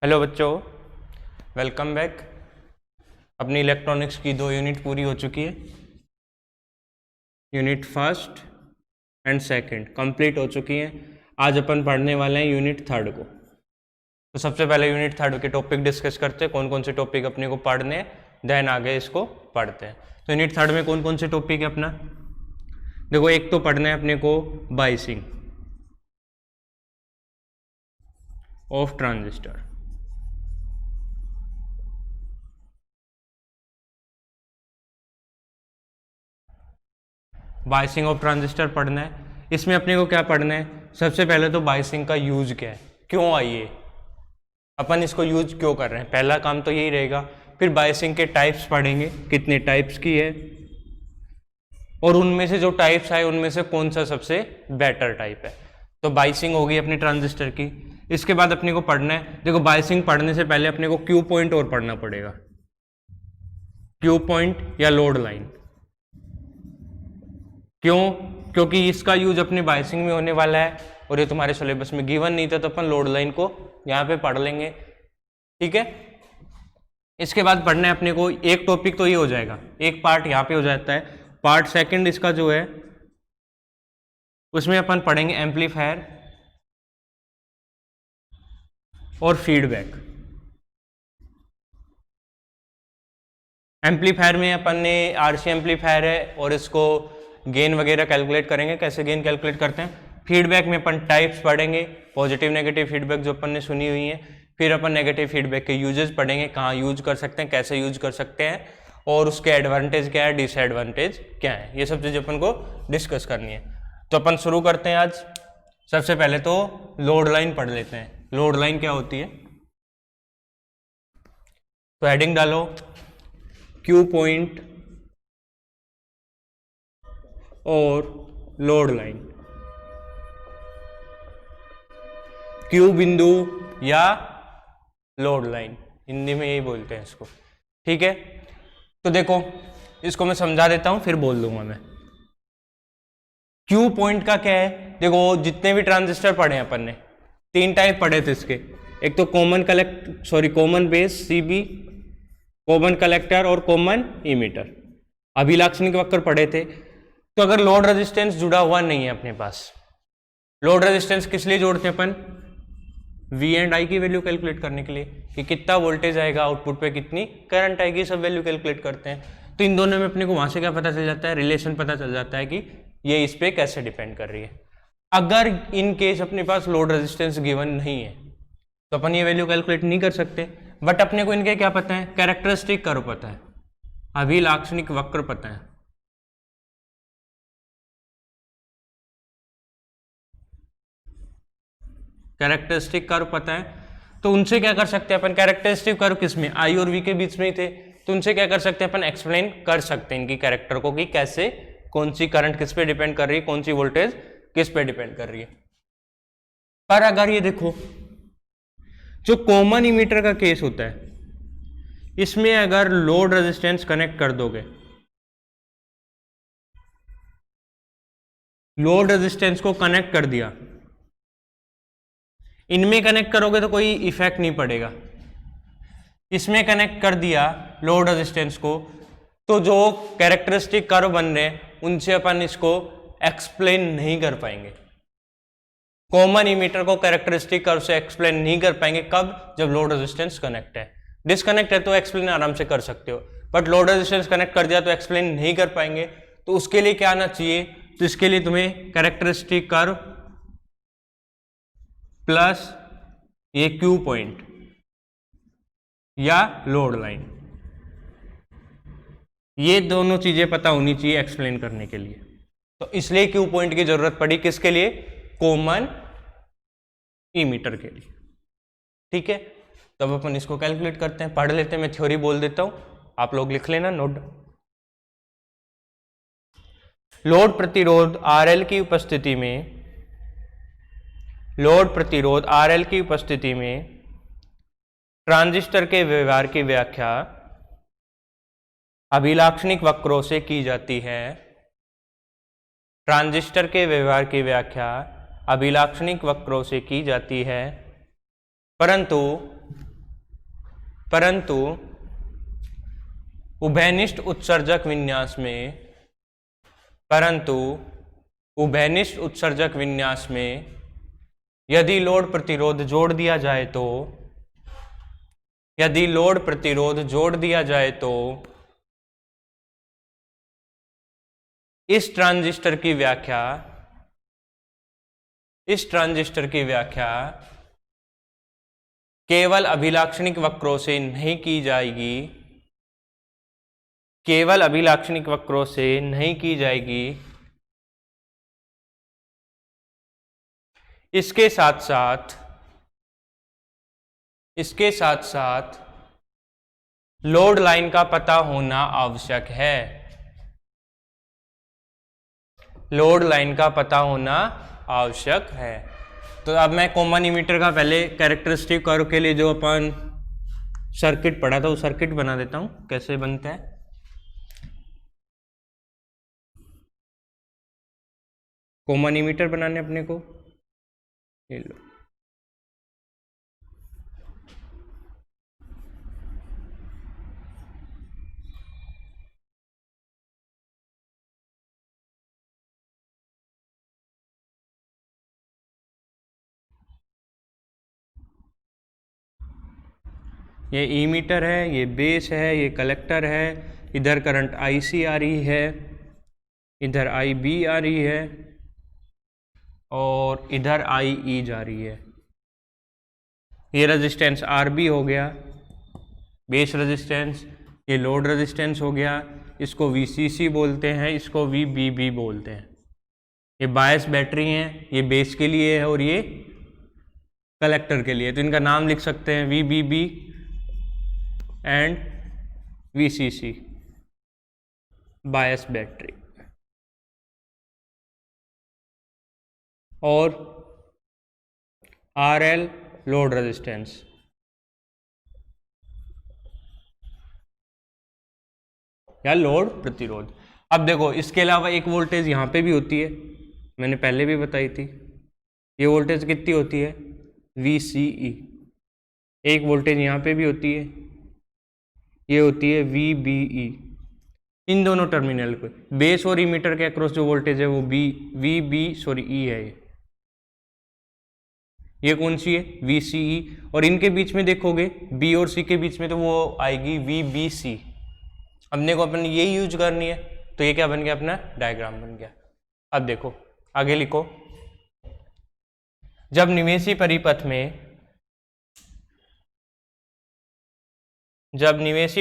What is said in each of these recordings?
Hello बच्चों, welcome back. अपनी electronics की 2 यूनिट पूरी हो चुकी है। Unit first and second complete हो चुकी हैं। आज अपन पढ़ने वाले हैं यूनिट थर्ड को। तो सबसे पहले यूनिट थर्ड के टॉपिक डिस्कस करते हैं, कौन कौन से टॉपिक अपने को पढ़ने हैं, देन आगे इसको पढ़ते हैं। तो यूनिट थर्ड में कौन कौन से टॉपिक है अपना, देखो एक तो पढ़ना है अपने को biasing of transistor. Biasing of transistor पढ़ना है। इसमें अपने को क्या पढ़ना है, सबसे पहले तो बायसिंग का यूज क्या है, क्यों आई है, अपन इसको यूज क्यों कर रहे हैं, पहला काम तो यही रहेगा। फिर बायसिंग के टाइप्स पढ़ेंगे, कितने टाइप्स की है, और उनमें से जो टाइप्स आए उनमें से कौन सा सबसे बेटर टाइप है। तो बायसिंग होगी अपनी ट्रांजिस्टर की। इसके बाद अपने को पढ़ना है, देखो बायसिंग पढ़ने से पहले अपने को क्यू पॉइंट और पढ़ना पड़ेगा, क्यू पॉइंट या लोड लाइन। क्यों? क्योंकि इसका यूज अपनी बायसिंग में होने वाला है और ये तुम्हारे सिलेबस में गिवन नहीं था, तो अपन लोड लाइन को यहाँ पे पढ़ लेंगे, ठीक है। इसके बाद पढ़ना है अपने को, एक टॉपिक तो ये हो जाएगा, एक पार्ट यहाँ पे हो जाता है। पार्ट सेकंड इसका जो है उसमें अपन पढ़ेंगे एम्पलीफायर और फीडबैक। एम्पलीफायर में अपन ने आरसी एम्पलीफायर है और इसको गेन वगैरह कैलकुलेट करेंगे, कैसे गेन कैलकुलेट करते हैं। फीडबैक में अपन टाइप्स पढ़ेंगे, पॉजिटिव नेगेटिव फीडबैक जो अपन ने सुनी हुई है। फिर अपन नेगेटिव फीडबैक के यूजेस पढ़ेंगे, कहाँ यूज कर सकते हैं, कैसे यूज कर सकते हैं, और उसके एडवांटेज क्या है, डिसएडवांटेज क्या है, ये सब चीज़ अपन को डिस्कस करनी है। तो अपन शुरू करते हैं आज। सबसे पहले तो लोड लाइन पढ़ लेते हैं। लोड लाइन क्या होती है, तो हेडिंग डालो क्यू पॉइंट और लोड लाइन। क्यू बिंदु या लोड लाइन, हिंदी में यही बोलते हैं इसको, ठीक है। तो देखो इसको मैं समझा देता हूं, फिर बोल दूंगा मैं। क्यू पॉइंट का क्या है, देखो जितने भी ट्रांजिस्टर पढ़े अपन ने, 3 टाइप पढ़े थे इसके। एक तो common base CB, common collector और कॉमन इमीटर। अभिलाक्षणिक वक्र पढ़े थे। तो अगर लोड रेजिस्टेंस जुड़ा हुआ नहीं है अपने पास, लोड रेजिस्टेंस किस लिए जोड़ते हैं अपन, वी एंड आई की वैल्यू कैलकुलेट करने के लिए, कि कितना वोल्टेज आएगा आउटपुट पे, कितनी करंट आएगी, सब वैल्यू कैलकुलेट करते हैं। तो इन दोनों में अपने को वहां से क्या पता चल जाता है, रिलेशन पता चल जाता है कि ये इस पे कैसे डिपेंड कर रही है। अगर इन केस अपने पास लोड रेजिस्टेंस गिवन नहीं है तो अपन ये वैल्यू कैलकुलेट नहीं कर सकते। बट अपने को इनके क्या पता है, कैरेक्टरिस्टिक कर्व पता है, अभिलाक्षणिक वक्र पता है। कैरेक्टरिस्टिक कर्व पता है, तो उनसे क्या कर सकते हैं अपन, कैरेक्टरिस्टिक कर्व किसमें, आई और वी के बीच में ही थे, तो उनसे क्या कर सकते हैं अपन, एक्सप्लेन कर सकते हैं इनकी कैरेक्टर को, कि कैसे कौन सी करंट किस पे डिपेंड कर रही है, कौन सी वोल्टेज किस पे डिपेंड कर रही है। पर अगर ये देखो जो कॉमन इमीटर का केस होता है, इसमें अगर लोड रेजिस्टेंस कनेक्ट कर दोगे, लोड रेजिस्टेंस को कनेक्ट कर दिया, इनमें कनेक्ट करोगे तो कोई इफेक्ट नहीं पड़ेगा, इसमें कनेक्ट कर दिया लोड रेजिस्टेंस को, तो जो कैरेक्टरिस्टिक कर्व बन रहे हैं उनसे अपन इसको एक्सप्लेन नहीं कर पाएंगे। कॉमन इमीटर को कैरेक्टरिस्टिक कर्व से एक्सप्लेन नहीं कर पाएंगे, कब, जब लोड रेजिस्टेंस कनेक्ट है। डिसकनेक्ट है तो एक्सप्लेन आराम से कर सकते हो, बट लोड रेजिस्टेंस कनेक्ट कर दिया तो एक्सप्लेन नहीं कर पाएंगे। तो उसके लिए क्या आना चाहिए, तो इसके लिए तुम्हें कैरेक्टरिस्टिक कर्व प्लस ये क्यू पॉइंट या लोड लाइन, ये दोनों चीजें पता होनी चाहिए एक्सप्लेन करने के लिए। तो इसलिए क्यू पॉइंट की जरूरत पड़ी, किसके लिए, कॉमन इमीटर के लिए, ठीक है। तब अपन इसको कैलकुलेट करते हैं, पढ़ लेते हैं, मैं थ्योरी बोल देता हूं, आप लोग लिख लेना नोट। लोड प्रतिरोध आरएल की उपस्थिति में, लोड प्रतिरोध आरएल की उपस्थिति में ट्रांजिस्टर के व्यवहार की व्याख्या अभिलाक्षणिक वक्रों से की जाती है। ट्रांजिस्टर के व्यवहार की व्याख्या अभिलाक्षणिक वक्रों से की जाती है, परंतु परंतु उभयनिष्ठ उत्सर्जक विन्यास में यदि लोड प्रतिरोध जोड़ दिया जाए तो इस ट्रांजिस्टर की व्याख्या केवल अभिलाक्षणिक वक्रों से नहीं की जाएगी, इसके साथ साथ लोड लाइन का पता होना आवश्यक है। तो अब मैं कॉमन इमीटर का पहले कैरेक्टरिस्टिक कर्व के लिए जो अपन सर्किट पढ़ा था वो सर्किट बना देता हूं, कैसे बनता है। कॉमन इमीटर बनाने अपने को, ये लो। ये इमीटर है, ये बेस है, ये कलेक्टर है, इधर करंट IC आ रही है, इधर IB आ रही है और इधर IE जा रही है। ये रेजिस्टेंस RB हो गया, बेस रेजिस्टेंस, ये लोड रेजिस्टेंस हो गया, इसको VCC बोलते हैं, इसको VBB बोलते हैं। ये बायस बैटरी हैं, ये बेस के लिए है और ये कलेक्टर के लिए, तो इनका नाम लिख सकते हैं VBB and VCC, bias battery. और RL लोड रेजिस्टेंस। या लोड प्रतिरोध। अब देखो इसके अलावा एक वोल्टेज यहाँ पे भी होती है, मैंने पहले भी बताई थी। ये वोल्टेज कितनी होती है? VCE। एक वोल्टेज यहाँ पे भी होती है, ये होती है VBE। इन दोनों टर्मिनल पे बेस और इमीटर के अक्रॉस जो वोल्टेज है वो E है। ये कौन सी है? VCE। और इनके बीच में देखोगे B और C के बीच में तो वो आएगी VBC। अपने को अपन ये यूज करनी है, तो ये क्या बन गया? अपना डायग्राम बन गया। अब देखो आगे लिखो, जब निवेशी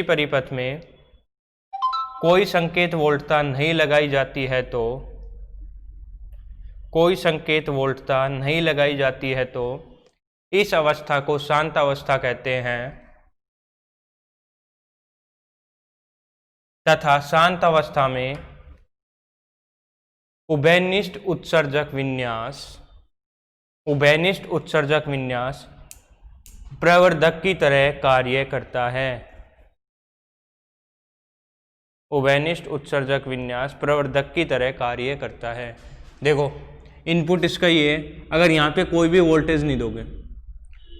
परिपथ में कोई संकेत वोल्टता नहीं लगाई जाती है तो इस अवस्था को शांत अवस्था कहते हैं तथा शांत अवस्था में उभयनिष्ठ उत्सर्जक विन्यास प्रवर्धक की तरह कार्य करता है। उभयनिष्ठ उत्सर्जक विन्यास प्रवर्धक की तरह कार्य करता है। देखो इनपुट इसका ये है, अगर यहाँ पे कोई भी वोल्टेज नहीं दोगे,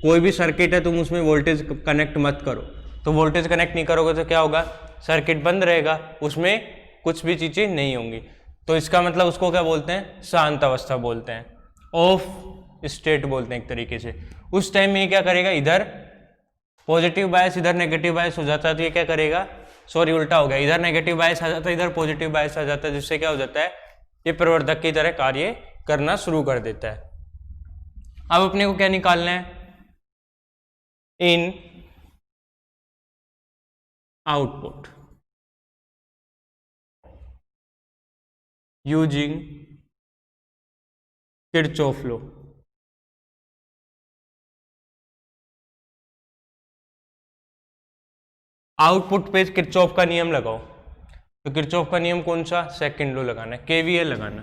कोई भी सर्किट है तुम उसमें वोल्टेज कनेक्ट मत करो, तो वोल्टेज कनेक्ट नहीं करोगे तो क्या होगा? सर्किट बंद रहेगा, उसमें कुछ भी चीज़ें नहीं होंगी। तो इसका मतलब उसको क्या बोलते हैं? शांत अवस्था बोलते हैं, ऑफ स्टेट बोलते हैं एक तरीके से। उस टाइम में ये क्या करेगा? इधर पॉजिटिव बायस, इधर नेगेटिव बायस हो जाता है, तो ये क्या करेगा? सॉरी उल्टा हो गया, इधर नेगेटिव बायस आ जाता है, इधर पॉजिटिव बायस आ जाता है, जिससे क्या हो जाता है? ये प्रवर्धक की तरह कार्य करना शुरू कर देता है। अब अपने को क्या निकालना है? In output using Kirchhoff law. Output पे किरचॉफ का नियम लगाओ, तो किरचॉफ का नियम कौन सा? सेकंड लॉ लगाना है, KVL लगाना।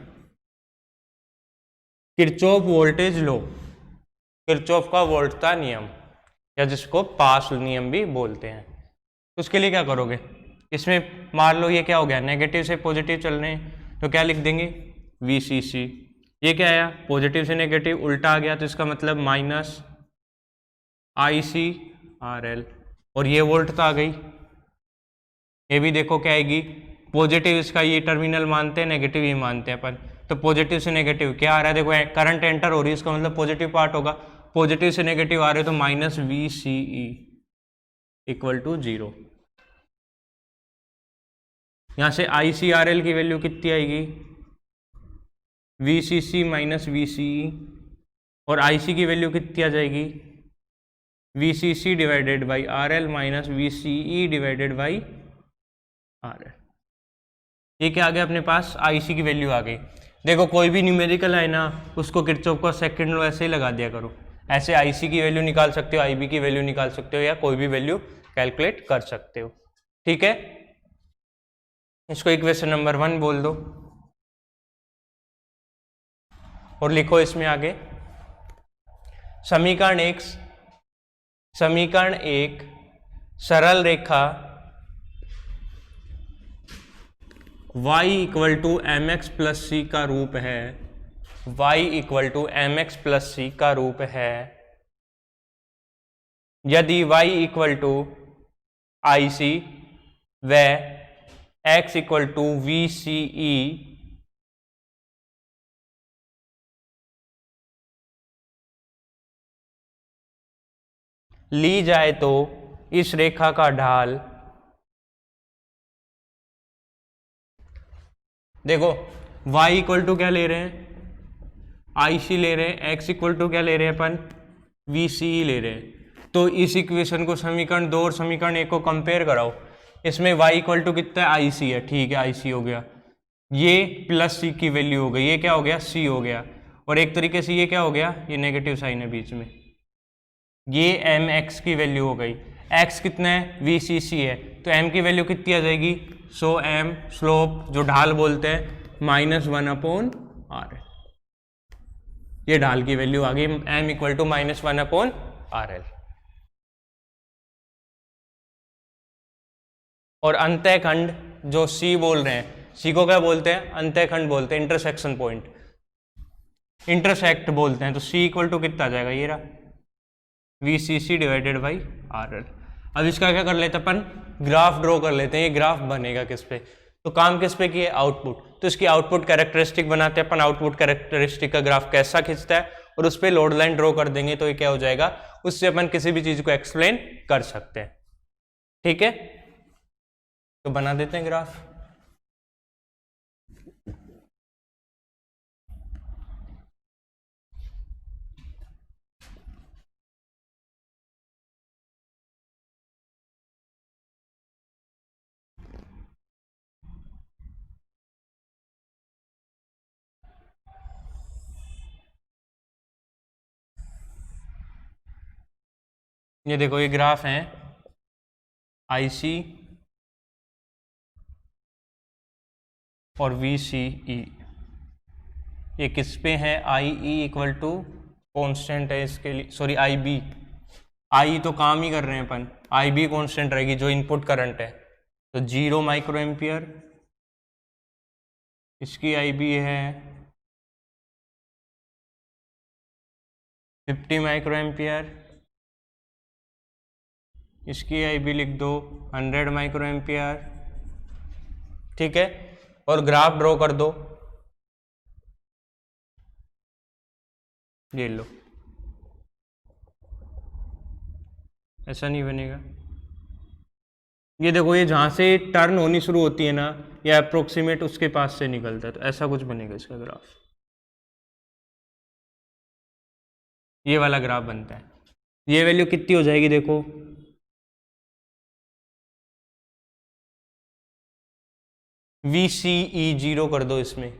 किरचॉफ वोल्टेज लॉ, किरचॉफ का वोल्टता नियम, या जिसको पास नियम भी बोलते हैं। तो उसके लिए क्या करोगे? इसमें मान लो ये क्या हो गया? नेगेटिव से पॉजिटिव चल रहे हैं, तो क्या लिख देंगे? VCC। ये क्या आया? पॉजिटिव से नेगेटिव उल्टा आ गया, तो इसका मतलब माइनस ICRL। और ये वोल्ट तो आ गई। ये भी देखो क्या आएगी, पॉजिटिव इसका ये टर्मिनल मानते हैं, नेगेटिव ही मानते हैं अपन, तो पॉजिटिव से नेगेटिव क्या आ रहा है, देखो करंट एंटर हो रही है, इसका मतलब पॉजिटिव पार्ट होगा, पॉजिटिव से नेगेटिव आ रहे हो तो minus V C E equal to 0। यहाँ से आई सी आर एल की वैल्यू कितनी आएगी, V C C minus V C E, और आई सी की वैल्यू कितनी आ जाएगी, V C C divided by R L minus V C E divided by R L. ये क्या आ गया अपने पास, आई सी की वैल्यू आ गई। देखो कोई भी न्यूमेरिकल है ना, उसको किरचॉफ का सेकंड लॉ ऐसे ही लगा दिया करो, ऐसे आई सी की वैल्यू निकाल सकते हो, आई बी की वैल्यू निकाल सकते हो, या कोई भी वैल्यू कैलकुलेट कर सकते हो। ठीक है, इसको इक्वेशन नंबर 1 बोल दो और लिखो इसमें आगे समीकरण 1 सरल रेखा y equal to M X plus C का रूप है, y equal to M X plus C का रूप है यदि y equal to I C व x equal to V C E ली जाए तो इस रेखा का ढाल, देखो y इक्वल टू क्या ले रहे हैं, आई सी ले रहे हैं, x इक्वल टू क्या ले रहे हैं अपन, वी सी ई ले रहे हैं। तो इस इक्वेशन को समीकरण 2 और समीकरण 1 को कंपेयर कराओ, इसमें y इक्वल टू कितना है, आई सी है, ठीक है आई सी हो गया, ये प्लस सी की वैल्यू हो गई, ये क्या हो गया c हो गया, और एक तरीके से ये क्या हो गया, ये नेगेटिव साइन है बीच में, ये एम एक्स की वैल्यू हो गई, x कितना है, वी सी सी है, तो m की वैल्यू कितनी आ जाएगी, सो m स्लोप जो ढाल बोलते हैं -1/r, ये ढाल की वैल्यू आ गई m इक्वल टू -1/r। और अंतःखंड जो c बोल रहे हैं, c को क्या बोलते हैं, अंतःखंड बोलते हैं, इंटरसेक्शन पॉइंट, इंटरसेक्ट बोलते हैं, तो c इक्वल टू कितना आ जाएगा, ये रहा V C C divided by R L. अब इसका क्या कर लेते हैं अपन, ग्राफ ड्रॉ कर लेते हैं, ये ग्राफ बनेगा किस पे, तो काम किस पे किए, आउटपुट, तो इसकी आउटपुट कैरेक्टरिस्टिक बनाते हैं अपन, आउटपुट कैरेक्टरिस्टिक का ग्राफ कैसा खींचता है, और उस पर लोड लाइन ड्रॉ कर देंगे, तो ये क्या हो जाएगा, उससे अपन किसी भी चीज को एक्सप्लेन कर सकते हैं। ठीक है, तो बना देते हैं ग्राफ। ये देखो ये ग्राफ है आई सी और वी सी ई, ये किस पे है, आई ई इक्वल टू कॉन्स्टेंट है इसके लिए, सॉरी आई बी, आई तो काम ही कर रहे हैं अपन, आई बी कॉन्स्टेंट रहेगी जो इनपुट करंट है, तो 0 माइक्रो एम्पियर, इसकी आई बी है 50 माइक्रो एम्पियर, इसकी आई बी लिख दो 100 माइक्रो एम्पियर। ठीक है, और ग्राफ ड्रॉ कर दो, ये लो, ऐसा नहीं बनेगा, ये देखो ये जहां से टर्न होनी शुरू होती है ना, या अप्रोक्सीमेट उसके पास से निकलता है, तो ऐसा कुछ बनेगा इसका ग्राफ, ये वाला ग्राफ बनता है। ये वैल्यू कितनी हो जाएगी, देखो वी सी ई 0 कर दो इसमें,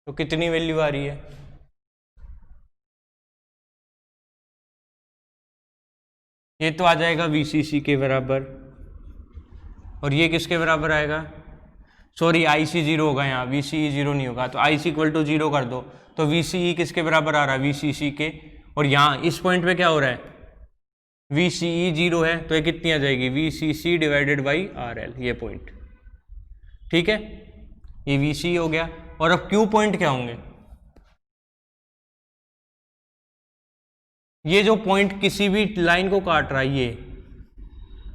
तो कितनी वैल्यू आ रही है, ये तो आ जाएगा वी सी सी के बराबर, और ये किसके बराबर आएगा, सॉरी आई सी 0 होगा यहाँ, वी सी ई 0 नहीं होगा, तो आई सी इक्वल टू 0 कर दो, तो वी सी ई किसके बराबर आ रहा है, वी सी सी के, और यहाँ इस पॉइंट पे क्या हो रहा है, वी सी ई 0 है, तो ये कितनी आ जाएगी, V C C divided by R L, ये पॉइंट। ठीक है, ये वी सी हो गया, और अब क्यू पॉइंट क्या होंगे, ये जो पॉइंट किसी भी लाइन को काट रहा है,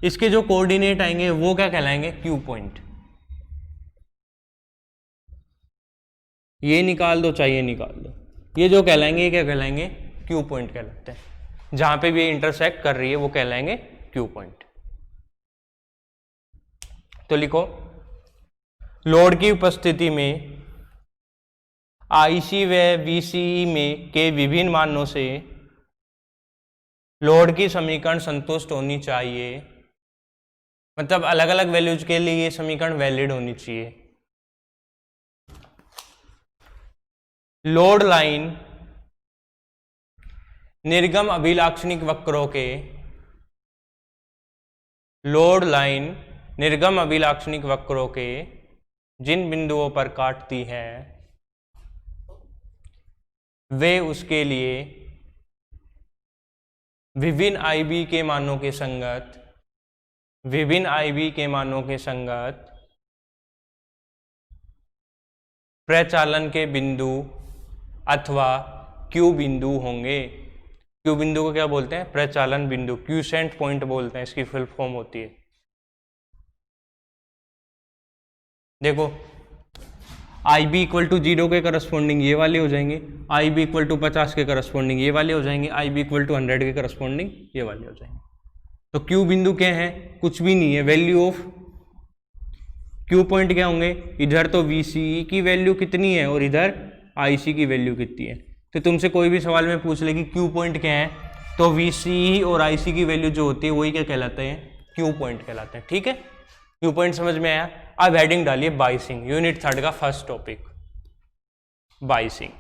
इसके जो कोऑर्डिनेट आएंगे वो क्या कहलाएंगे, क्यू पॉइंट। ये निकाल दो चाहिए निकाल दो, ये जो कहलाएंगे ये क्या कहलाएंगे, क्यू पॉइंट कहलाते हैं। जहां पे भी ये इंटरसेक्ट कर रही है वो कहलाएंगे क्यू पॉइंट। तो लिखो, लोड की उपस्थिति में आईसी व वीसीई में के विभिन्न मानों से लोड की समीकरण संतुष्ट होनी चाहिए, मतलब अलग अलग वैल्यूज के लिए ये समीकरण वैलिड होनी चाहिए। लोड लाइन निर्गम अभिलाक्षणिक वक्रों के, लोड लाइन निर्गम अभिलाक्षणिक वक्रों के जिन बिंदुओं पर काटती है वे उसके लिए विभिन्न आईबी के मानों के संगत, विभिन्न आईबी के मानों के संगत प्रचालन के बिंदु अथवा क्यू बिंदु होंगे। क्यू बिंदु को क्या बोलते हैं, प्रचालन बिंदु, क्यूसेंट पॉइंट बोलते हैं, इसकी फुल फॉर्म होती है। देखो आई बी इक्वल टू 0 के करस्पॉन्डिंग ये वाले हो जाएंगे, आई बी इक्वल टू 50 के करस्पॉन्डिंग ये वाले हो जाएंगे, आई बी इक्वल टू 100 के करस्पॉन्डिंग ये वाले हो जाएंगे। तो क्यू बिंदु क्या है, कुछ भी नहीं है, वैल्यू ऑफ क्यू पॉइंट क्या होंगे, इधर तो वीसीई की वैल्यू कितनी है और इधर आईसी की वैल्यू कितनी है। तो तुमसे कोई भी सवाल में पूछ ले कि क्यू पॉइंट क्या है, तो वीसीई और आईसी की वैल्यू जो होती है वही क्या कहलाते हैं, क्यू पॉइंट कहलाते हैं। ठीक है, क्यू पॉइंट समझ में आया। अब हेडिंग डालिए बाइसिंग, यूनिट 3 का फर्स्ट टॉपिक बाइसिंग।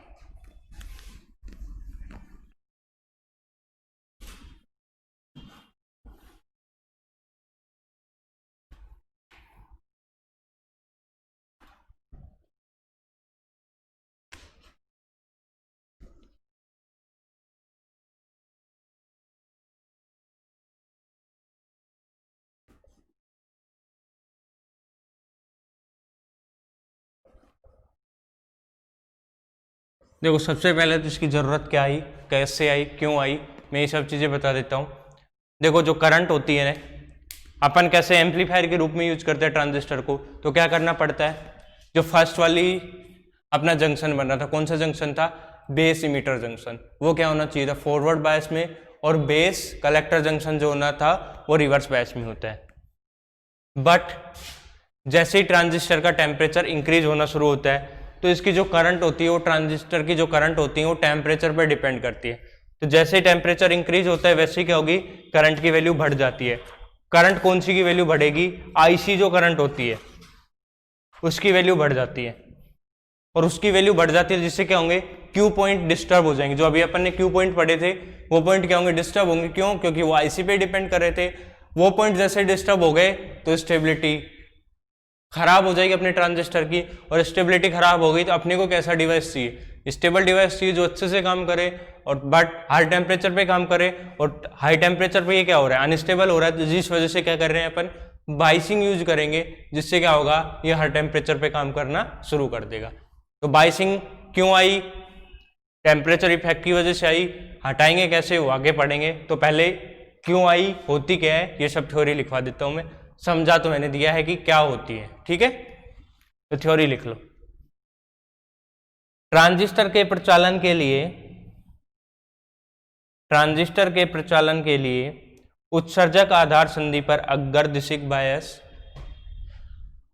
देखो सबसे पहले तो इसकी ज़रूरत क्या आई, कैसे आई, क्यों आई, मैं ये सब चीज़ें बता देता हूँ। देखो जो करंट होती है ना, अपन कैसे एम्पलीफायर के रूप में यूज करते हैं ट्रांजिस्टर को, तो क्या करना पड़ता है, जो फर्स्ट वाली अपना जंक्शन बन रहा था, कौन सा जंक्शन था, बेस इमीटर जंक्शन, वो क्या होना चाहिए था, फॉरवर्ड बायस में, और बेस कलेक्टर जंक्शन जो होना था वो रिवर्स बायस में होता है। बट जैसे ही ट्रांजिस्टर का टेम्परेचर इंक्रीज होना शुरू होता है तो इसकी जो करंट होती है वो ट्रांजिस्टर की जो करंट होती है वो टेम्परेचर पर डिपेंड करती है। तो जैसे ही टेम्परेचर इंक्रीज होता है वैसे ही क्या होगी, करंट की वैल्यू बढ़ जाती है। करंट कौन सी की वैल्यू बढ़ेगी, आईसी जो करंट होती है उसकी वैल्यू बढ़ जाती है, और उसकी वैल्यू बढ़ जाती है जिससे क्या होंगे, क्यू पॉइंट डिस्टर्ब हो जाएंगे। जो अभी अपन ने क्यू पॉइंट पढ़े थे वो पॉइंट क्या होंगे, डिस्टर्ब होंगे। क्यों, क्योंकि वो आईसी पे डिपेंड कर रहे थे। वो पॉइंट जैसे डिस्टर्ब हो गए तो स्टेबिलिटी खराब हो जाएगी अपने ट्रांजिस्टर की, और स्टेबिलिटी खराब हो गई तो अपने को कैसा डिवाइस चाहिए, स्टेबल डिवाइस चाहिए जो अच्छे से काम करे और बट हाई टेम्परेचर पे काम करे। और हाई टेम्परेचर पे ये क्या हो रहा है, अनस्टेबल हो रहा है, जिस वजह से क्या कर रहे हैं अपन, बाइसिंग यूज करेंगे, जिससे क्या होगा, ये हाई टेम्परेचर पे काम करना शुरू कर देगा। तो बाइसिंग क्यों आई, टेम्परेचर इफेक्ट की वजह से आई, हटाएंगे कैसे वो आगे पढ़ेंगे। तो पहले क्यों आई, होती क्या है, ये सब थ्योरी लिखवा देता हूं मैं, समझा तो मैंने दिया है कि क्या होती है। ठीक है, तो थ्योरी लिख लो। ट्रांजिस्टर के प्रचालन के लिए, ट्रांजिस्टर के प्रचालन के लिए उत्सर्जक आधार संधि पर अग्रदिशिक बायस,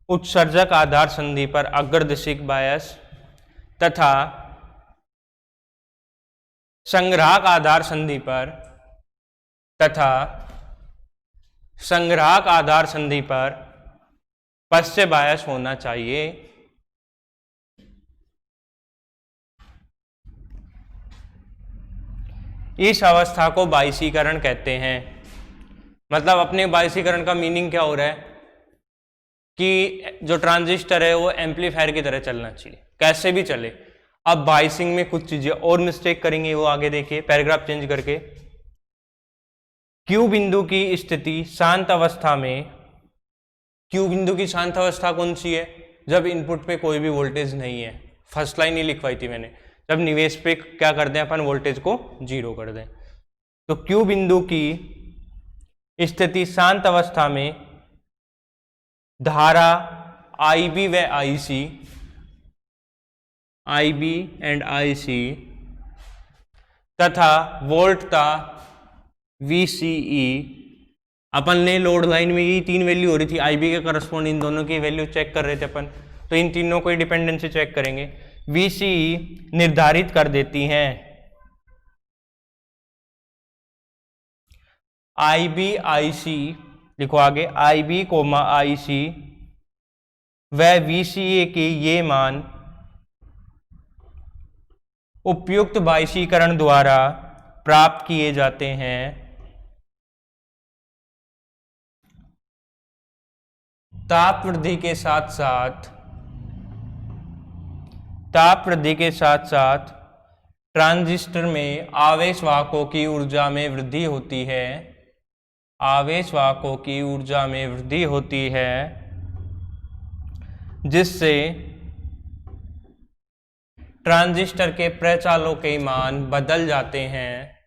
उत्सर्जक आधार संधि पर अग्रदिशिक बायस तथा संग्राहक आधार संधि पर, तथा संग्राहक आधार संधि पर पश्च बायस होना चाहिए। इस अवस्था को बाइसीकरण कहते हैं। मतलब अपने बाइसीकरण का मीनिंग क्या हो रहा है कि जो ट्रांजिस्टर है वो एम्पलीफायर की तरह चलना चाहिए, कैसे भी चले। अब बाइसिंग में कुछ चीजें और मिस्टेक करेंगे, वो आगे देखिए पैराग्राफ चेंज करके। क्यू बिंदु की स्थिति शांत अवस्था में, क्यू बिंदु की शांत अवस्था कौन सी है, जब इनपुट पे कोई भी वोल्टेज नहीं है। फर्स्ट लाइन ही लिखवाई थी मैंने, जब निवेश पे क्या कर दें अपन, वोल्टेज को 0 कर दें। तो क्यू बिंदु की स्थिति शांत अवस्था में धारा IB व IC, IB एंड IC तथा वोल्टता VCE, अपन ने लोड लाइन में ये 3 वैल्यू हो रही थी, IB के करस्पॉन्ड इन दोनों की वैल्यू चेक कर रहे थे अपन, तो इन तीनों को डिपेंडेंसी चेक करेंगे। VCE निर्धारित कर देती हैं IB IC, लिखो आगे IB, IC व VCA के ये मान उपयुक्त बायसीकरण द्वारा प्राप्त किए जाते हैं। ताप वृद्धि के साथ साथ ट्रांजिस्टर में आवेशवाहकों की ऊर्जा में वृद्धि होती है, आवेशवाहकों की ऊर्जा में वृद्धि होती है, जिससे ट्रांजिस्टर के प्रचालों के मान बदल जाते हैं,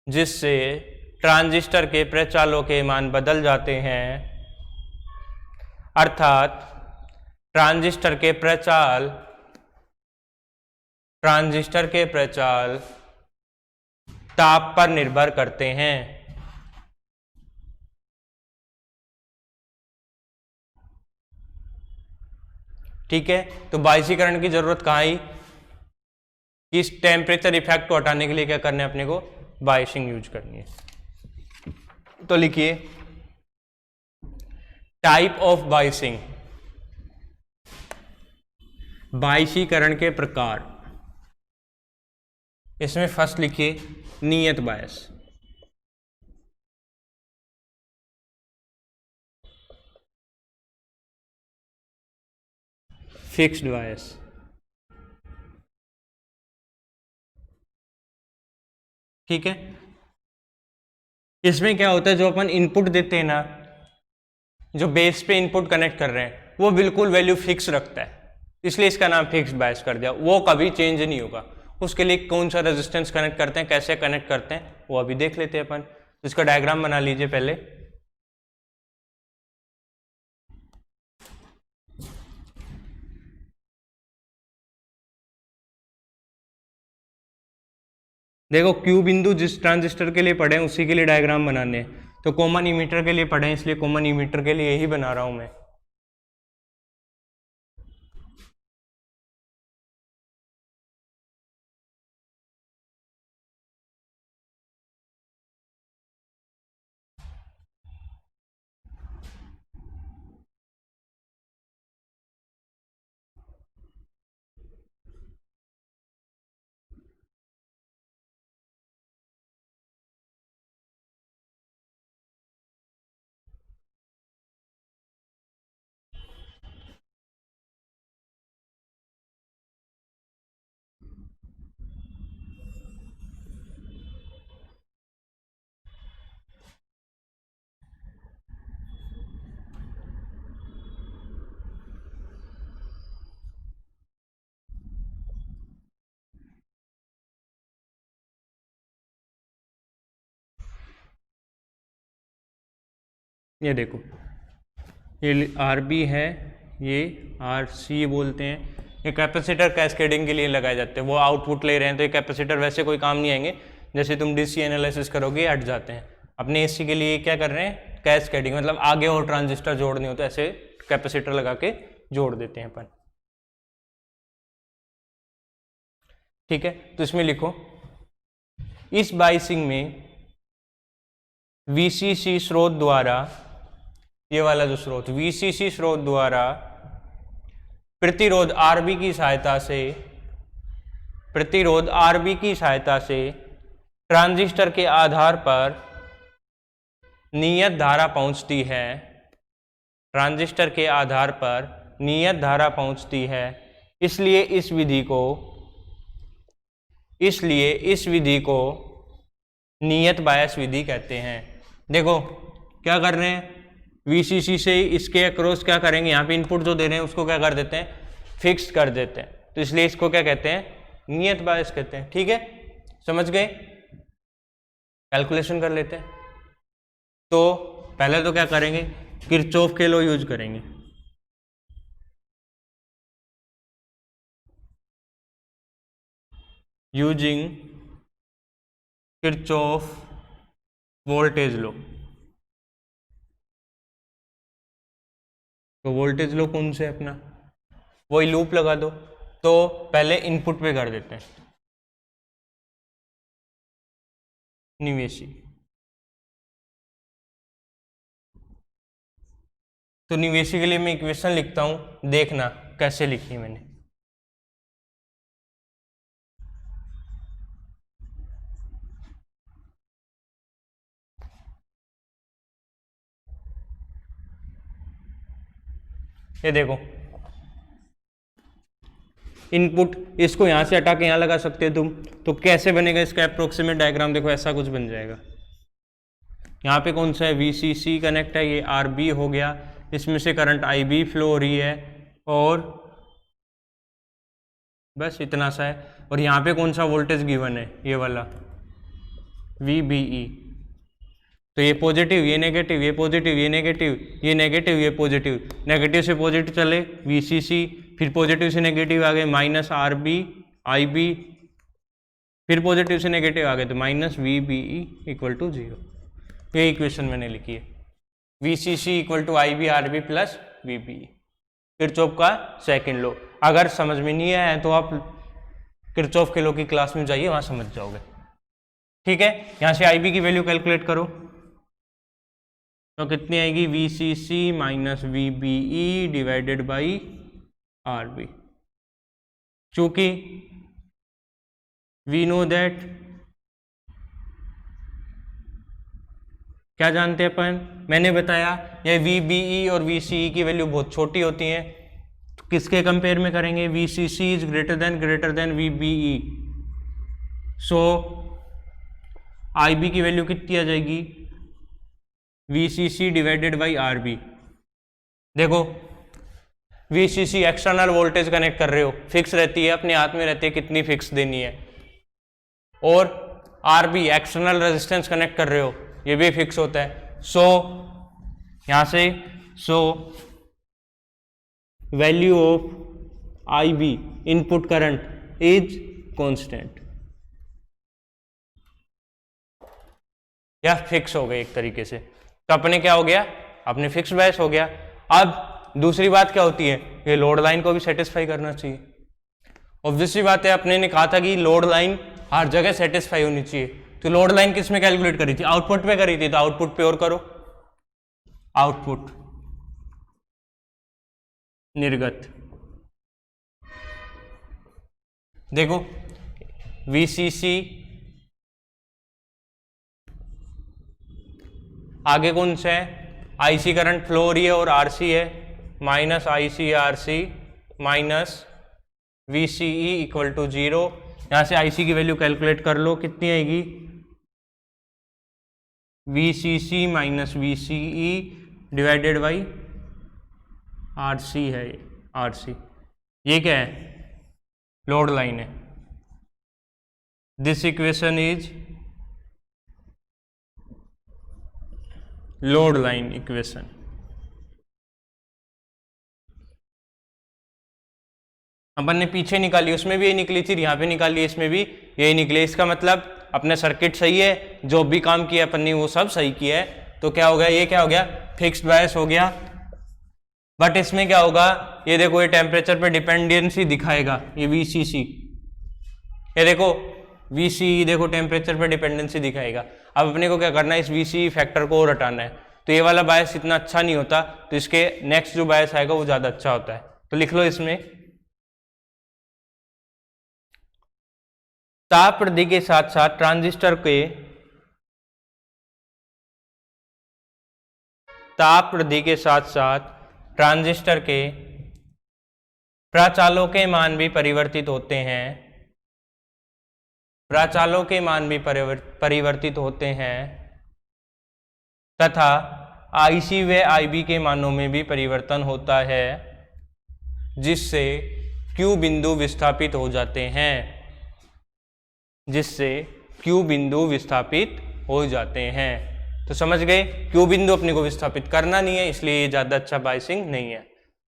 जिससे ट्रांजिस्टर के प्रचालों के मान बदल जाते हैं, अर्थात ट्रांजिस्टर के प्रचाल ताप पर निर्भर करते हैं। ठीक है, तो बायसीकरण की जरूरत कहाँ आई? इस टेम्परेचर इफेक्ट को हटाने के लिए क्या करना है अपने को? बायसिंग यूज करनी है। तो लिखिए टाइप ऑफ बायसिंग, बायसीकरण के प्रकार। इसमें फर्स्ट लिखिए नियत बायस, फिक्स्ड बायस, ठीक है। इसमें क्या होता है, जो अपन इनपुट देते हैं ना, जो बेस पे इनपुट कनेक्ट कर रहे हैं, वो बिल्कुल वैल्यू फिक्स रखता है, इसलिए इसका नाम फिक्स्ड बायस कर दिया। वो कभी चेंज नहीं होगा। उसके लिए कौन सा रेजिस्टेंस कनेक्ट करते हैं, कैसे कनेक्ट करते हैं, वो अभी देख लेते हैं अपन। इसका डायग्राम बना लीजिए पहले। देखो Q बिंदु जिस ट्रांजिस्टर के लिए पढ़े हैं उसी के लिए डायग्राम बनाने हैं, तो कॉमन इमीटर के लिए पढ़े हैं, इसलिए कॉमन इमीटर के लिए यही बना रहा हूं मैं। ये देखो, ये RB है, ये RC बोलते हैं। ये कैपेसिटर कैस्केडिंग के लिए लगाए जाते हैं। वो आउटपुट ले रहे हैं तो ये कैपेसिटर वैसे कोई काम नहीं आएंगे, जैसे तुम DC एनालिसिस करोगे हट जाते हैं। अपने AC के लिए क्या कर रहे हैं, कैस्केडिंग, मतलब आगे और ट्रांजिस्टर जोड़ने होते, ऐसे कैपेसिटर लगा के जोड़ देते हैं अपन। ठीक है, तो इसमें लिखो इस बायसिंग में VCC स्रोत द्वारा, ये वाला जो स्रोत VCC स्रोत द्वारा प्रतिरोध RB की सहायता से ट्रांजिस्टर के आधार पर नियत धारा पहुंचती है, ट्रांजिस्टर के आधार पर नियत धारा पहुंचती है। इसलिए इस विधि को नियत बायस विधि कहते हैं। देखो क्या कर रहे हैं, VCC से इसके अक्रॉस क्या करेंगे, यहाँ पे इनपुट जो दे रहे हैं उसको क्या कर देते हैं, फिक्स कर देते हैं, तो इसलिए इसको क्या कहते हैं, नियत बायस कहते हैं। ठीक है, समझ गए? कैलकुलेशन कर लेते हैं। तो पहले तो क्या करेंगे, किरचॉफ के लॉ यूज करेंगे। Using Kirchhoff voltage law. तो वोल्टेज लॉ कौन से अपना, वही लूप लगा दो। तो पहले इनपुट पे कर देते हैं, निवेशी। तो निवेशी के लिए मैं इक्वेशन लिखता हूं, देखना कैसे लिखी मैंने। ये देखो इनपुट, इसको यहां से हटा के यहां लगा सकते हो तुम। तो कैसे बनेगा इसका अप्रोक्सीमेट डायग्राम, देखो ऐसा कुछ बन जाएगा। यहाँ पे कौन सा है, VCC कनेक्ट है, ये RB हो गया, इसमें से करंट IB फ्लो हो रही है, और बस इतना सा है। और यहाँ पे कौन सा वोल्टेज गिवन है, ये वाला VBE। तो ये पॉजिटिव, ये नेगेटिव, ये पॉजिटिव, ये नेगेटिव, ये नेगेटिव, ये पॉजिटिव, नेगेटिव से पॉजिटिव चले VCC, फिर पॉजिटिव से नेगेटिव आ गए -RB IB, फिर पॉजिटिव से नेगेटिव आ गए तो -VBE इक्वल टू 0। ये इक्वेशन मैंने लिखी है, VCC equal to IB RB plus VBE, Kirchhoff का सेकंड लॉ। अगर समझ में नहीं आया तो आप किरचॉफ के लॉ की क्लास में जाइए, वहां समझ जाओगे। ठीक है, यहां से IB की वैल्यू कैलकुलेट करो, तो कितनी आएगी, VCC minus VBE divided by RB। चूंकि वी नो दैट, क्या जानते हैं अपन, मैंने बताया ये VBE और VCE की वैल्यू बहुत छोटी होती है। तो किसके कंपेयर में करेंगे, VCC is greater than VBE। So IB की वैल्यू कितनी आ जाएगी, VCC डिवाइडेड बाई RB। देखो VCC एक्सटर्नल वोल्टेज कनेक्ट कर रहे हो, फिक्स रहती है, अपने हाथ में रहती है कितनी फिक्स देनी है, और RB एक्सटर्नल रेजिस्टेंस कनेक्ट कर रहे हो, ये भी फिक्स होता है। सो यहां से value of IB input current is constant, या फिक्स हो गए एक तरीके से। तो अपने क्या हो गया, अपने फिक्स बायस हो गया। अब दूसरी बात क्या होती है, ये लोड लाइन को भी सेटिस्फाई करना चाहिए। ऑब्वियसली बात है, अपने ने कहा था कि लोड लाइन हर जगह सेटिस्फाई होनी चाहिए। तो लोड लाइन किस में कैलकुलेट करी थी, आउटपुट पे करी थी, तो आउटपुट पे और करो, आउटपुट निर्गत। देखो VCC आगे कौन सा है, IC करंट फ्लो हो रही है, और RC है minus IC RC minus VCE equal to 0। यहां से IC की वैल्यू कैलकुलेट कर लो, कितनी आएगी, VCC minus VCE divided by RC है, RC ये क्या है, लोड लाइन है। This equation is load line equation. अपन ने पीछे निकाली, उसमें भी यही निकली थी, यहाँ पे निकाली, इसमें भी यही निकले। इसका मतलब अपने सर्किट सही है, जो भी काम किया अपन ने वो सब सही किया है। तो क्या हो गया, ये क्या हो गया, फिक्स्ड बायस हो गया। बट इसमें क्या होगा, ये देखो ये टेम्परेचर पे डिपेंडेंसी दिखाएगा, ये VCC, ये देखो VCE देखो टेम्परेचर पे डिपेंडेंसी दिखाएगा। अब अपने को क्या करना है, इस VCE फैक्टर को और हटाना है। तो ये वाला बायस इतना अच्छा नहीं होता, तो इसके नेक्स्ट जो बायस आएगा वो ज्यादा अच्छा होता है। तो लिख लो इसमें, ताप वृद्धि के साथ साथ ट्रांजिस्टर के ताप वृद्धि के साथ साथ ट्रांजिस्टर के प्राचालों के मान भी परिवर्तित होते हैं, प्राचालों के मान भी परिवर्तित होते हैं, तथा IC व IB के मानों में भी परिवर्तन होता है, जिससे Q बिंदु विस्थापित हो जाते हैं, जिससे Q बिंदु विस्थापित हो जाते हैं। तो समझ गए, क्यू बिंदु अपने को विस्थापित करना नहीं है, इसलिए ये ज्यादा अच्छा बायसिंग नहीं है।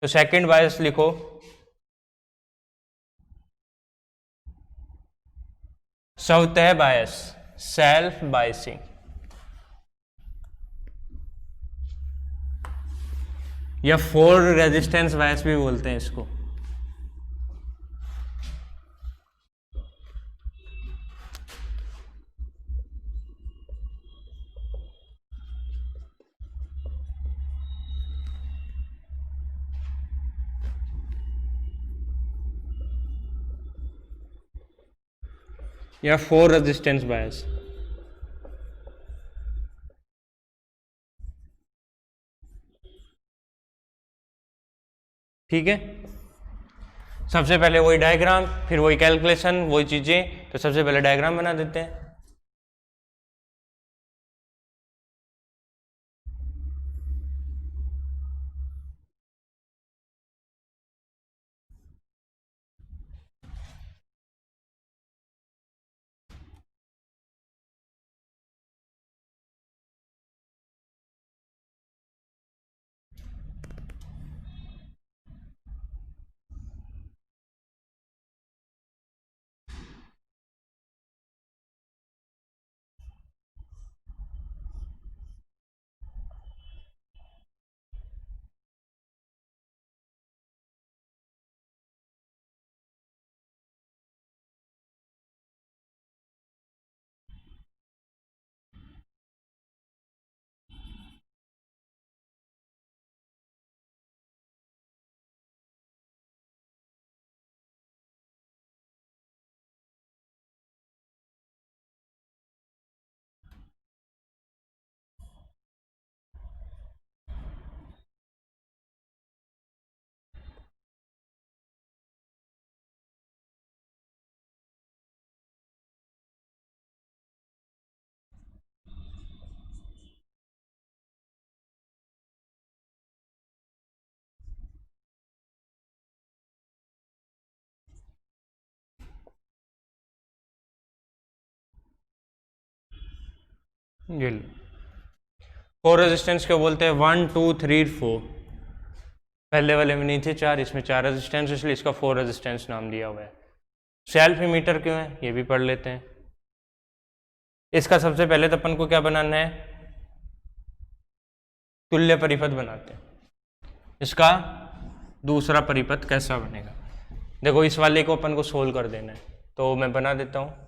तो सेकंड बायस लिखो, स्वतः बायस, सेल्फ बायसिंग, या फोर रेजिस्टेंस बायस भी बोलते हैं इसको। या फोर रेजिस्टेंस बायस। ठीक है, सबसे पहले वही डायग्राम, फिर वही कैलकुलेशन, वही चीजें। तो सबसे पहले डायग्राम बना देते हैं। ये लो, फोर रेजिस्टेंस क्या बोलते हैं, 1 2 3 4। पहले वाले में नहीं थे 4, इसमें 4 रेजिस्टेंस, इसलिए इसका 4 रेजिस्टेंस नाम दिया हुआ है। सेल्फ मीटर क्यों है ये भी पढ़ लेते हैं। इसका सबसे पहले तो अपन को क्या बनाना है, तुल्य परिपथ बनाते हैं। इसका दूसरा परिपथ कैसा बनेगा, देखो इस वाले को अपन को सोल्व कर देना है, तो मैं बना देता हूं।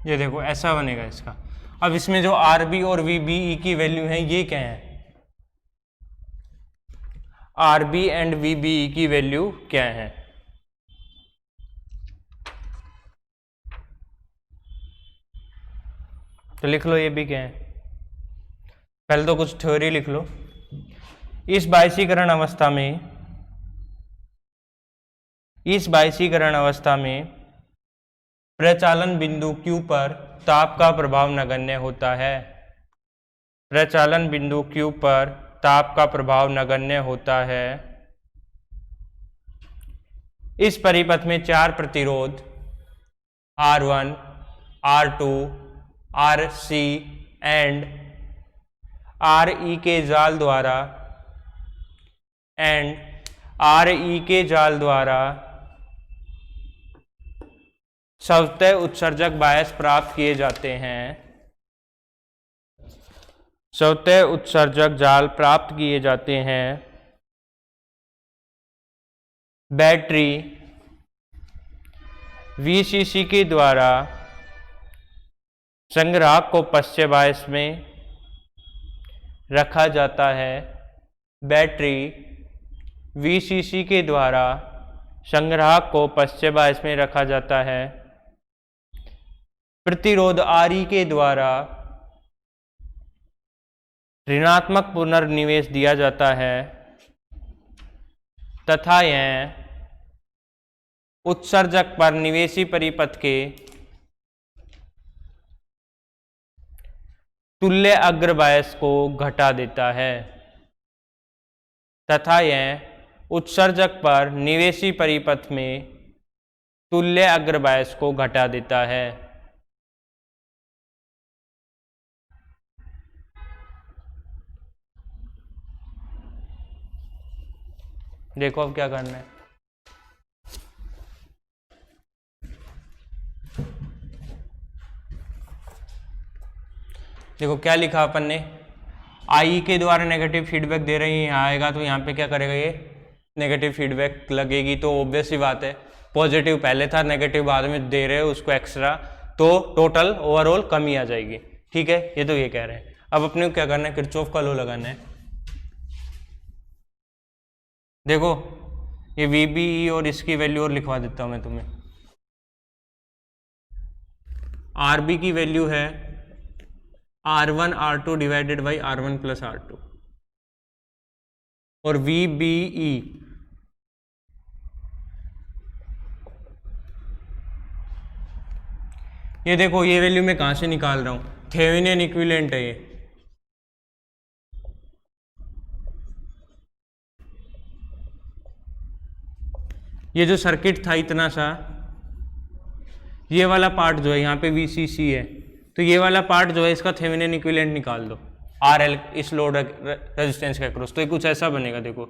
ये देखो ऐसा बनेगा इसका। अब इसमें जो आर बी और वी बी ई की वैल्यू है ये क्या है, R B and V B E की वैल्यू क्या है, तो लिख लो ये भी क्या है। पहले तो कुछ थ्योरी लिख लो। इस बायसीकरण अवस्था में प्रचालन बिंदु Q पर ताप का प्रभाव नगण्य होता है। प्रचालन बिंदु Q पर ताप का प्रभाव नगण्य होता है। इस परिपथ में 4 प्रतिरोध R1, R2, RC and R E के जाल द्वारा स्वतः उत्सर्जक बायस प्राप्त किए जाते हैं, स्वतः उत्सर्जक जाल प्राप्त किए जाते हैं। बैटरी वीसीसी के द्वारा संग्राहक को पश्चिम बायस में रखा जाता है। बैटरी वीसीसी के द्वारा संग्राहक को पश्चिम बायस में रखा जाता है। प्रतिरोध आरई के द्वारा ऋणात्मक पुनर्निवेश दिया जाता है तथा यह उत्सर्जक पर निवेशी परिपथ के तुल्य अग्रबायस को घटा देता है, तथा यह उत्सर्जक पर निवेशी परिपथ में तुल्य अग्रबायस को घटा देता है। देखो अब क्या करना है। देखो क्या लिखा अपन ने, आई के द्वारा नेगेटिव फीडबैक दे रही है, यहाँ आएगा तो यहाँ पे क्या करेगा, ये नेगेटिव फीडबैक लगेगी। तो ऑब्वियस सी बात है, पॉजिटिव पहले था, नेगेटिव बाद में दे रहे हो उसको एक्स्ट्रा, तो टोटल ओवरऑल कमी आ जाएगी। ठीक है, ये तो ये कह रहे हैं। अब अपने को क्या करना है, किरचॉफ का लॉ लगाना है। देखो ये VBE और इसकी वैल्यू और लिखवा देता हूं मैं तुम्हें। RB की वैल्यू है R1 R2 divided by R1 plus R2, और VBE ये देखो, ये वैल्यू मैं कहां से निकाल रहा हूं, थेवेनिन इक्विवेलेंट है ये। ये जो सर्किट था इतना सा, ये वाला पार्ट जो है यहाँ पे VCC है, तो ये वाला पार्ट जो है इसका थेवेनिन इक्विवेलेंट निकाल दो RL इस लोड रेजिस्टेंस के अक्रॉस, तो ये कुछ ऐसा बनेगा। देखो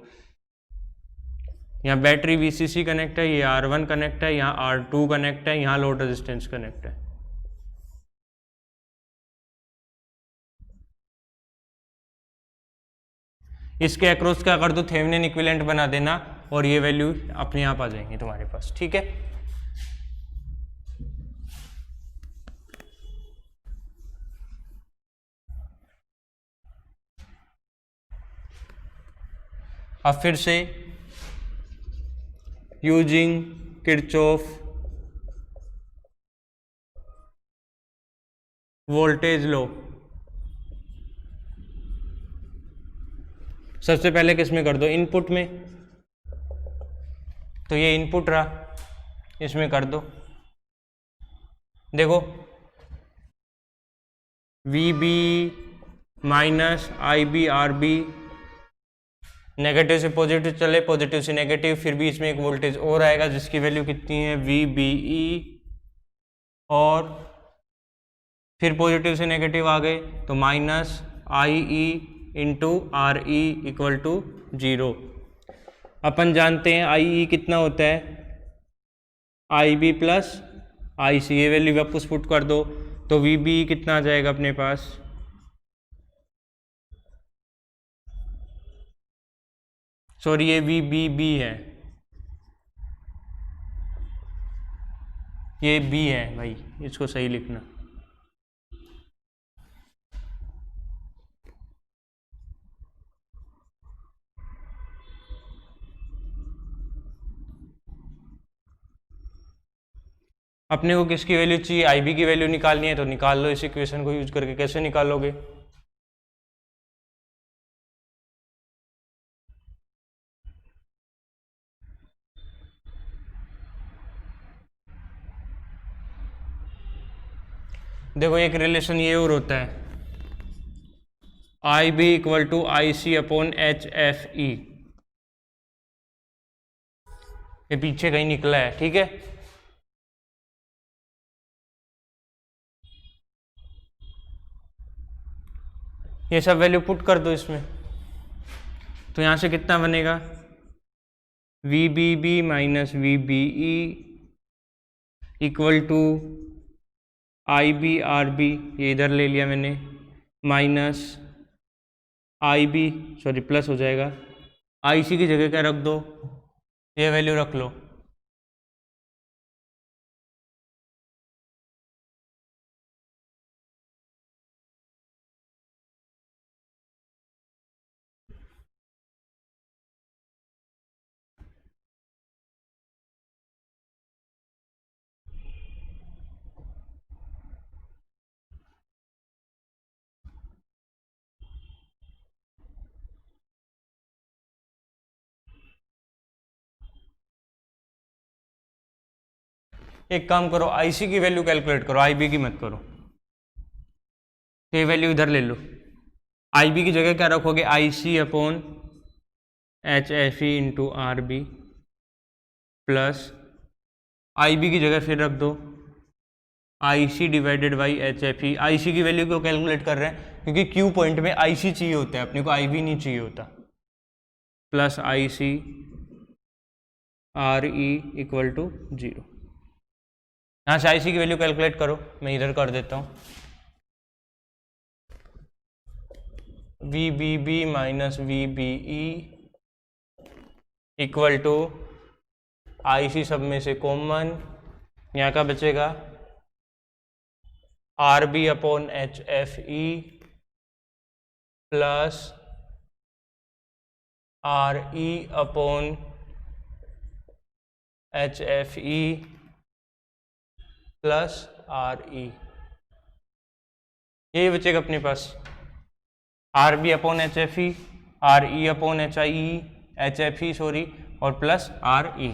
यहाँ बैटरी VCC कनेक्ट है, ये R1 कनेक्ट है, यहाँ R2 कनेक्ट है, यहाँ लोड रेजिस्टेंस कनेक्ट है। इसके अक्रॉस क्या कर दो, थेवेनिन इक्विवेलेंट बना देना, और ये वैल्यू अपने आप आ जाएंगी तुम्हारे पास। ठीक है, अब फिर से यूजिंग किरचॉफ वोल्टेज लॉ, सबसे पहले किस में कर दो, इनपुट में। तो ये इनपुट रहा, इसमें कर दो। देखो VB minus IB RB, negative से पॉजिटिव चले, पॉजिटिव से नेगेटिव, फिर बीच में एक वोल्टेज और आएगा जिसकी वैल्यू कितनी है VBE, और फिर पॉजिटिव से नेगेटिव आ गए तो minus IE into RE equal to 0। अपन जानते हैं IE कितना होता है, IB प्लस IC, ये वैल्यू वापस पुट कर दो तो VBE कितना आ जाएगा अपने पास, सॉरी ये VBB है, ये B है भाई, इसको सही लिखना। अपने को किसकी वैल्यू चाहिए, IB की वैल्यू निकालनी है, तो निकाल लो इस इक्वेशन को यूज करके। कैसे निकालोगे, देखो एक रिलेशन ये और होता है, IB equal to IC upon HFE, ये पीछे कहीं निकला है। ठीक है, ये सब वैल्यू पुट कर दो इसमें, तो यहाँ से कितना बनेगा, V B B minus V B E equal to I B R B, ये इधर ले लिया मैंने, minus I B, sorry plus हो जाएगा, आई सी की जगह क्या रख दो, ये वैल्यू रख लो। एक काम करो, आईसी की वैल्यू कैलकुलेट करो, आईबी की मत करो, तो ये वैल्यू इधर ले लो। आईबी की जगह क्या रखोगे, I C upon H F E into R B plus IB की जगह फिर रख दो I C divided by H F E. I C की वैल्यू को कैलकुलेट कर रहे हैं क्योंकि क्यू पॉइंट में आई सी चाहिए होता है, अपने को आई बी नहीं चाहिए होता, plus I C R E equal to 0। यहाँ से आई सी की वैल्यू कैलकुलेट करो, मैं इधर कर देता हूँ, V B B minus V B E equal to I C सब में से कॉमन, यहाँ का बचेगा R B upon H F E plus R E upon H F E plus R E, ये बचेगा अपने पास, R B upon H F E, R E upon H I E, H F E sorry, और plus R E.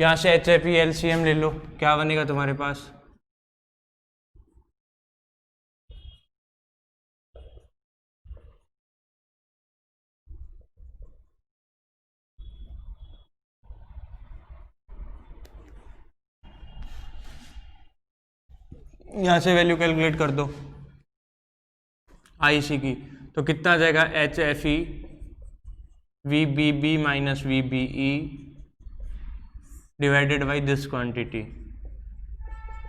यहाँ से H F ई LCM ले लो, क्या बनेगा तुम्हारे पास, यहाँ से वैल्यू कैलकुलेट कर दो आई सी की, तो कितना आ जाएगा, H F E V B B minus V B E divided by this quantity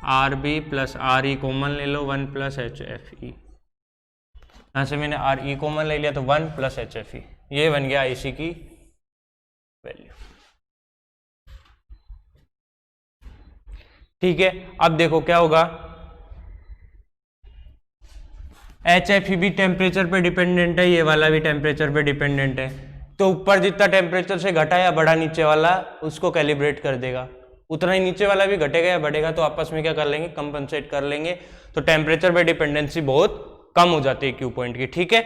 R B plus R E common ले लो, 1 प्लस एच एफ ई, यहाँ से मैंने आर ई कॉमन ले लिया तो 1 प्लस एच एफ ई, ये बन गया आई सी की वैल्यू। ठीक है, अब देखो क्या होगा, एच एफ ई भी टेम्परेचर पे डिपेंडेंट है, ये वाला भी टेम्परेचर पे डिपेंडेंट है, तो ऊपर जितना टेम्परेचर से घटा या बढ़ा नीचे वाला उसको कैलिब्रेट कर देगा, उतना ही नीचे वाला भी घटेगा या बढ़ेगा तो आपस में क्या कर लेंगे, कंपनसेट कर लेंगे, तो टेम्परेचर पे डिपेंडेंसी बहुत कम हो जाती है क्यू पॉइंट की। ठीक है,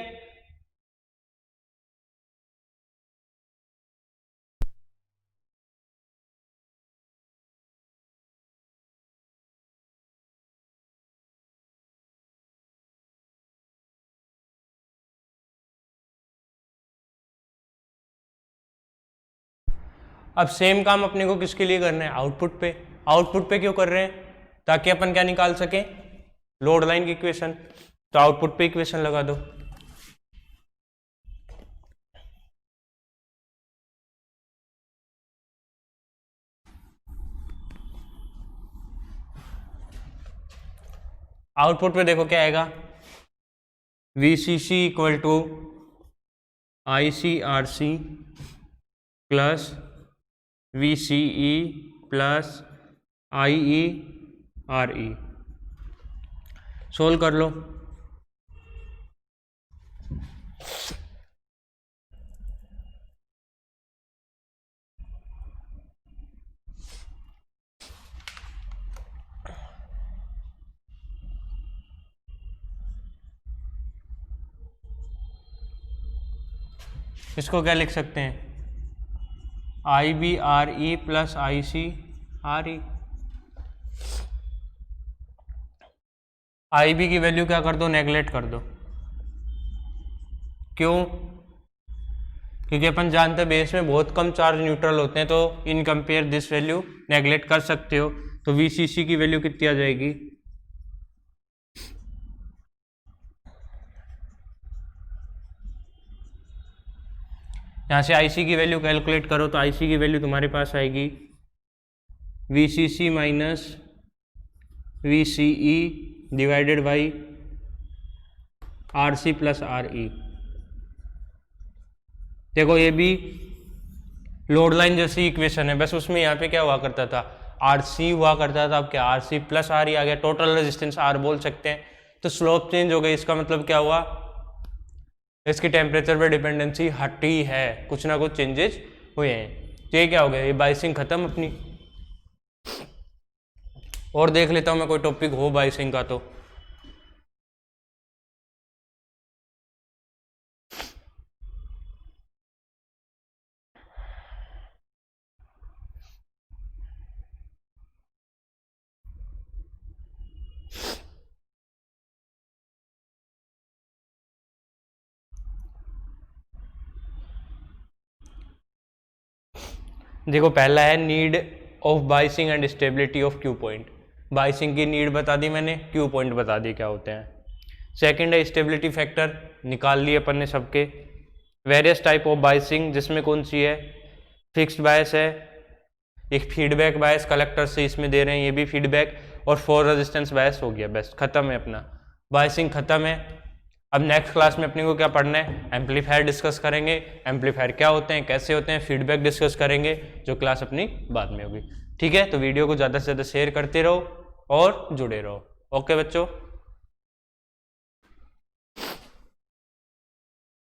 अब सेम काम अपने को किसके लिए करना है, आउटपुट पे। आउटपुट पे क्यों कर रहे हैं, ताकि अपन क्या निकाल सकें, लोड लाइन की इक्वेशन, तो आउटपुट पे इक्वेशन लगा दो, आउटपुट पे देखो क्या आएगा, V C C equal to I C R C plus V C E plus I E R E, solve कर लो। इसको क्या लिख सकते हैं, I B R E plus I C R E. I B की वैल्यू क्या कर दो, नेगलेक्ट कर दो, क्यों, क्योंकि अपन जानते हैं बेस में बहुत कम चार्ज न्यूट्रल होते हैं, तो in compare this value neglect कर सकते हो, तो वी सी सी की वैल्यू कितनी आ जाएगी, यहाँ से आईसी की वैल्यू कैलकुलेट करो तो आईसी की वैल्यू तुम्हारे पास आएगी VCC minus VCE divided by RC plus RE. देखो ये भी लोड लाइन जैसी इक्वेशन है, बस उसमें यहाँ पे क्या हुआ करता था, आरसी हुआ करता था, अब क्या आरसी प्लस आर ई आ गया, टोटल रेजिस्टेंस आर बोल सकते हैं। तो स्लोप चेंज हो गई, इसका मतलब क्या हुआ, इसकी टेम्परेचर पे डिपेंडेंसी हटी है, कुछ ना कुछ चेंजेस हुए हैं। तो ये क्या हो गया, ये बाइसिंग खत्म अपनी। और देख लेता हूँ मैं कोई टॉपिक हो बाइसिंग का तो। देखो पहला है need of biasing and stability of Q point. Biasing की नीड बता दी मैंने, क्यू पॉइंट बता दी क्या होते हैं। सेकंड है स्टेबिलिटी फैक्टर, निकाल लिए अपन ने सबके। वेरियस टाइप ऑफ बाइसिंग, जिसमें कौन सी है, फिक्स्ड बायस है, एक फीडबैक बायस कलेक्टर से इसमें दे रहे हैं, ये भी फीडबैक, और फोर रेजिस्टेंस बायस हो गया, बस खत्म है अपना, बाइसिंग खत्म है। अब नेक्स्ट क्लास में अपने को क्या पढ़ना है, एम्पलीफायर डिस्कस करेंगे, एम्पलीफायर क्या होते हैं, कैसे होते हैं, फीडबैक डिस्कस करेंगे, जो क्लास अपनी बाद में होगी। ठीक है, तो वीडियो को ज़्यादा से ज़्यादा शेयर करते रहो और जुड़े रहो। ओके बच्चों।